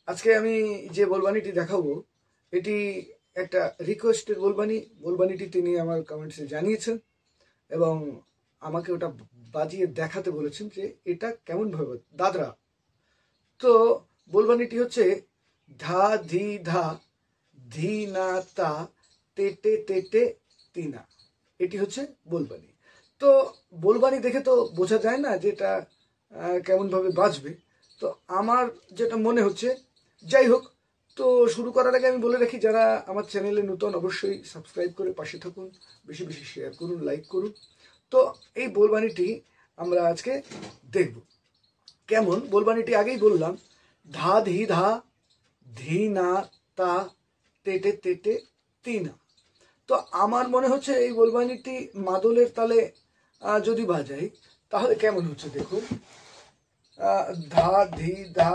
আজকে আমি যে বলবানিটি দেখাবো এটি একটা রিকোয়েস্টের বলবানিটি তিনি আমার কমেন্টসে জানিয়েছেন এবং আমাকে ওটা বাজিয়ে দেখাতে বলেছেন যে এটা কেমন ভাবে দাদরা। তো বলবানিটি হচ্ছে ধা ধি ধা ধি না তা তেটে তেটে তিনা। এটি হচ্ছে বলবানি। তো বলবানি দেখে তো বোঝা যায় না যে এটা কেমন ভাবে বাজবে। তো আমার যেটা মনে হচ্ছে, যাই হোক, তো শুরু করার আগে আমি বলে রাখি, যারা আমার চ্যানেলে নতুন অবশ্যই সাবস্ক্রাইব করে পাশে থাকুন, বেশি বেশি শেয়ার করুন, লাইক করুন। তো এই বলবানিটি আমরা আজকে দেখব কেমন। বলবানিটি আগেই বললাম, ধা ধি ধা ধি না তা তেটে তেটে তিনা। তো আমার মনে হচ্ছে এই বলবানিটি মাদলের তালে যদি বাজাই তাহলে কেমন হচ্ছে দেখুন। ধা ধি ধা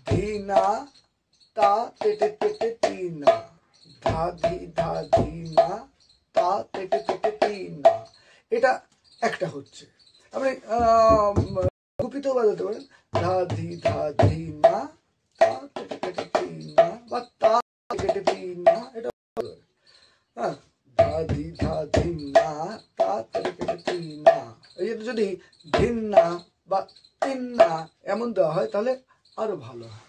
ধি না তা তেটে তেটে তিনা, ধা ধি ধা ধি না তা তেটে তেটে তিনা। এটা একটা হচ্ছে। আপনি গুপিতেও বাজাতে পারেন, ধা ধি ধা ধি না তা তেটে তেটে তিনা বা তা তেটে তিনা। এটা হ্যাঁ, ধা ধি ধা ধি না তা তেটে তেটে তিনা। এই যদি ধিন্না বা তিন্না এমন দেওয়া হয় তাহলে আরো ভালো হয়।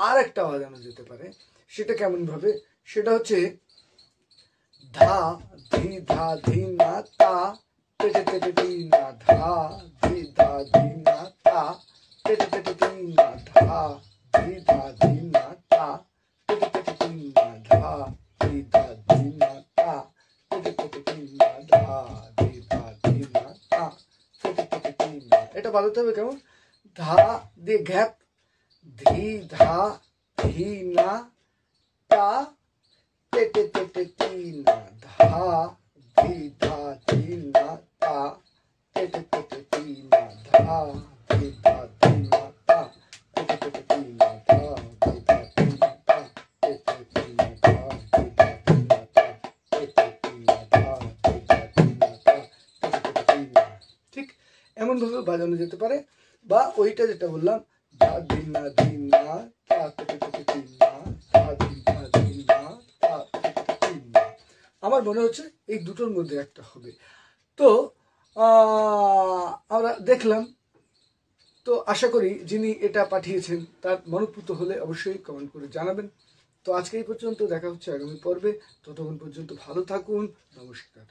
আর একটা বাজানো যেতে পারে, সেটা কেমন ভাবে, সেটা হচ্ছে ধা ধি ধা ধি না তা তেটে তেটে তিনা, ধা ধি ধা ধি না তা তেটে তেটে তিনা, ধা ধি ধা ধি না তা তেটে তেটে তিনা, ধা ধি ধা ধি না তা তেটে তেটে তিনা, ধা ধি ধা ধি না তা তেটে তেটে তিনা। এটা বাজাতে হবে কেমন, ধা দিয়ে গ্যাপ, ধি ধা ধি না তা তেটে তেটে তিনা, ধা ধি ধা ধি না তা তেটে তেটে তিনা, ধা ধি ধা ধি না তা তেটে তেটে তিনা, ধা ধি ধা ধি না তা তেটে তিনা, ধা ধি ধা ধি না তা তেটে তিনা, ধা ধি ধা ধি না তা তেটে তেটে তিনা। ঠিক এমন ভাবে বাজানো যেতে পারে। বা ওইটা যেটা বললাম, ধা ধি না ধি না তা তেটে তেটে তিনা, ধা ধি ধা ধি না তা তেটে তেটে তিনা। আমার মনে হচ্ছে এই দুটোর মধ্যে একটা হবে। তো আমরা দেখলাম। তো আশা করি যিনি এটা পাঠিয়েছেন তার মনোপুত হলে অবশ্যই কমেন্ট করে জানাবেন। তো আজকে এই পর্যন্ত, দেখা হচ্ছে আগামী পর্বে। ততক্ষণ পর্যন্ত ভালো থাকুন। নমস্কার।